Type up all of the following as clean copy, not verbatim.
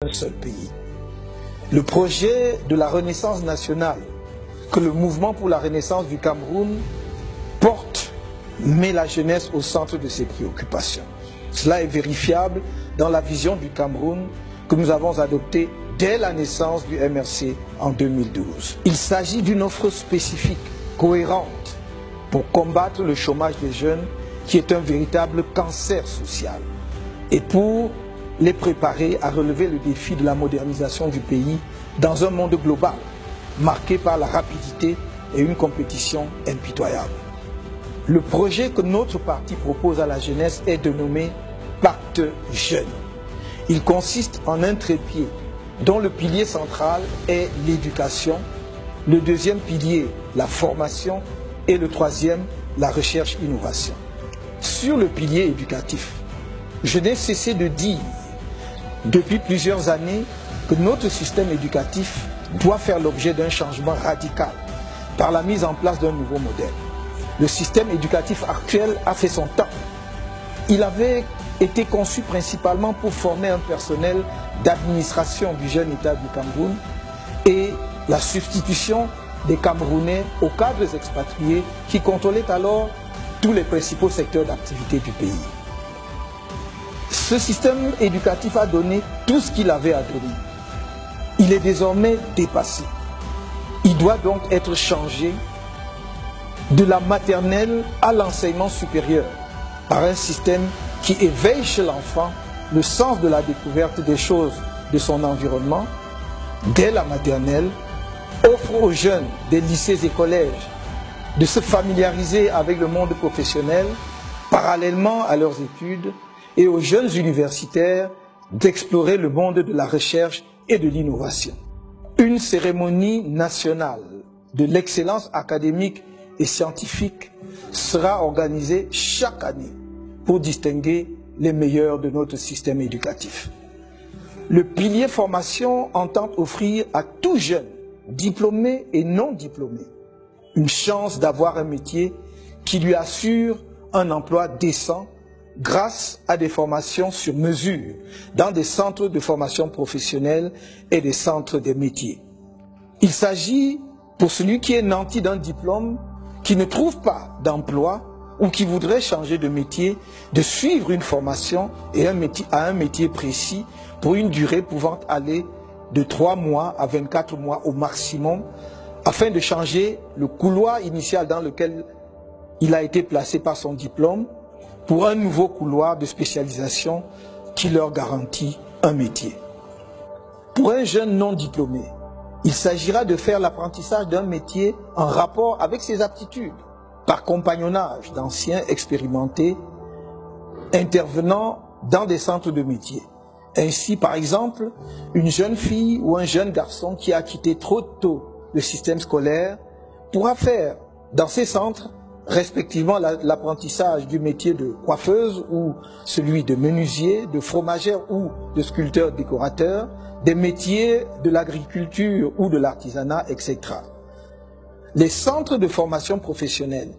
un seul pays. Le projet de la Renaissance nationale que le mouvement pour la Renaissance du Cameroun porte met la jeunesse au centre de ses préoccupations. Cela est vérifiable dans la vision du Cameroun que nous avons adoptée dès la naissance du MRC en 2012. Il s'agit d'une offre spécifique, cohérente, pour combattre le chômage des jeunes qui est un véritable cancer social et pour les préparer à relever le défi de la modernisation du pays dans un monde global marqué par la rapidité et une compétition impitoyable. Le projet que notre parti propose à la jeunesse est dénommé Pacte Jeune. Il consiste en un trépied dont le pilier central est l'éducation, le deuxième pilier la formation et le troisième la recherche-innovation. Sur le pilier éducatif, je n'ai cessé de dire depuis plusieurs années que notre système éducatif doit faire l'objet d'un changement radical par la mise en place d'un nouveau modèle. Le système éducatif actuel a fait son temps. Il avait été conçu principalement pour former un personnel d'administration du jeune État du Cameroun et la substitution des Camerounais aux cadres expatriés qui contrôlaient alors tous les principaux secteurs d'activité du pays. Ce système éducatif a donné tout ce qu'il avait à donner. Il est désormais dépassé. Il doit donc être changé de la maternelle à l'enseignement supérieur par un système qui éveille chez l'enfant le sens de la découverte des choses de son environnement dès la maternelle, offre aux jeunes des lycées et collèges de se familiariser avec le monde professionnel parallèlement à leurs études et aux jeunes universitaires d'explorer le monde de la recherche et de l'innovation. Une cérémonie nationale de l'excellence académique et scientifique sera organisée chaque année pour distinguer les meilleurs de notre système éducatif. Le pilier formation entend offrir à tout jeune, diplômé et non diplômé, une chance d'avoir un métier qui lui assure un emploi décent grâce à des formations sur mesure dans des centres de formation professionnelle et des centres des métiers. Il s'agit pour celui qui est nanti d'un diplôme, qui ne trouve pas d'emploi ou qui voudrait changer de métier, de suivre une formation et à un métier précis pour une durée pouvant aller de 3 mois à 24 mois au maximum, afin de changer le couloir initial dans lequel il a été placé par son diplôme pour un nouveau couloir de spécialisation qui leur garantit un métier. Pour un jeune non diplômé, il s'agira de faire l'apprentissage d'un métier en rapport avec ses aptitudes, par compagnonnage d'anciens expérimentés intervenant dans des centres de métiers. Ainsi, par exemple, une jeune fille ou un jeune garçon qui a quitté trop tôt le système scolaire pourra faire dans ces centres respectivement l'apprentissage du métier de coiffeuse ou celui de menuisier, de fromagère ou de sculpteur décorateur, des métiers de l'agriculture ou de l'artisanat, etc. Les centres de formation professionnelle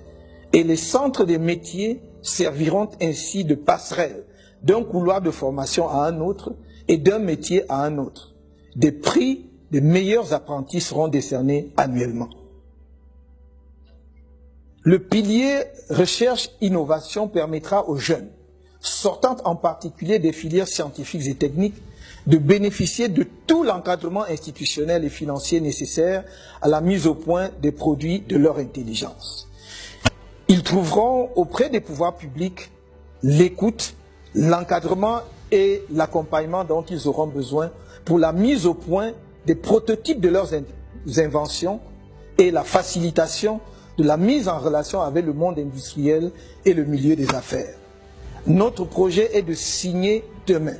et les centres des métiers serviront ainsi de passerelle d'un couloir de formation à un autre et d'un métier à un autre. Des prix des meilleurs apprentis seront décernés annuellement. Le pilier recherche-innovation permettra aux jeunes, sortant en particulier des filières scientifiques et techniques, de bénéficier de tout l'encadrement institutionnel et financier nécessaire à la mise au point des produits de leur intelligence. Ils trouveront auprès des pouvoirs publics l'écoute, l'encadrement et l'accompagnement dont ils auront besoin pour la mise au point des prototypes de leurs inventions et la facilitation de la mise en relation avec le monde industriel et le milieu des affaires. Notre projet est de signer demain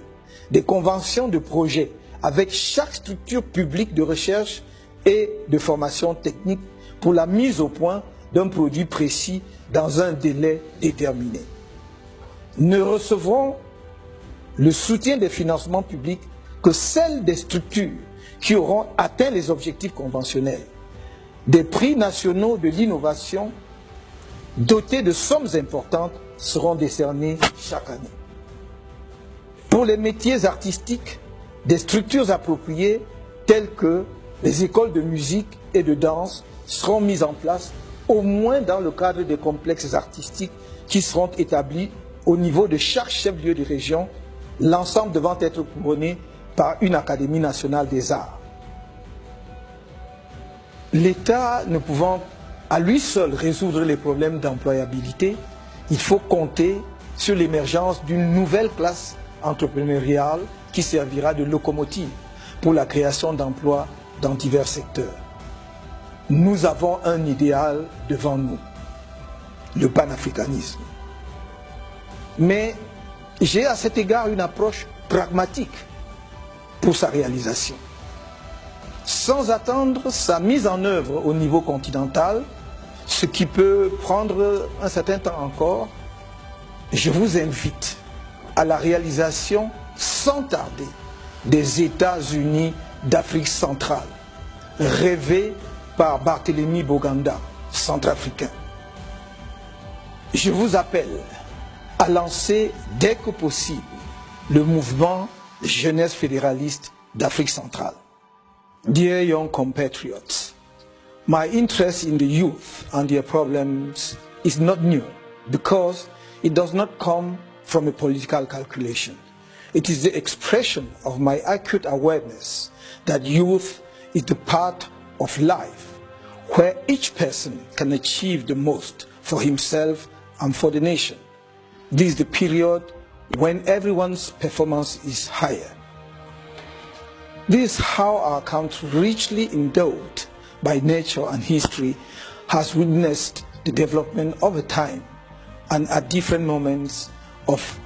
des conventions de projet avec chaque structure publique de recherche et de formation technique pour la mise au point d'un produit précis dans un délai déterminé. Ne recevront le soutien des financements publics que celles des structures qui auront atteint les objectifs conventionnels. Des prix nationaux de l'innovation dotés de sommes importantes seront décernés chaque année. Pour les métiers artistiques, des structures appropriées telles que les écoles de musique et de danse seront mises en place, au moins dans le cadre des complexes artistiques qui seront établis au niveau de chaque chef-lieu de région, l'ensemble devant être couronné par une Académie nationale des arts. L'État ne pouvant à lui seul résoudre les problèmes d'employabilité, il faut compter sur l'émergence d'une nouvelle classe entrepreneuriale qui servira de locomotive pour la création d'emplois dans divers secteurs. Nous avons un idéal devant nous, le panafricanisme. Mais j'ai à cet égard une approche pragmatique pour sa réalisation. Sans attendre sa mise en œuvre au niveau continental, ce qui peut prendre un certain temps encore, je vous invite à la réalisation sans tarder des États-Unis d'Afrique centrale, rêvés par Barthélemy Boganda, centrafricain. Je vous appelle à lancer dès que possible le mouvement Jeunesse fédéraliste d'Afrique centrale. Dear young compatriots, my interest in the youth and their problems is not new because it does not come from a political calculation. It is the expression of my acute awareness that youth is the part of life where each person can achieve the most for himself and for the nation. This is the period when everyone's performance is higher. This is how our country, richly endowed by nature and history, has witnessed the development over time and at different moments of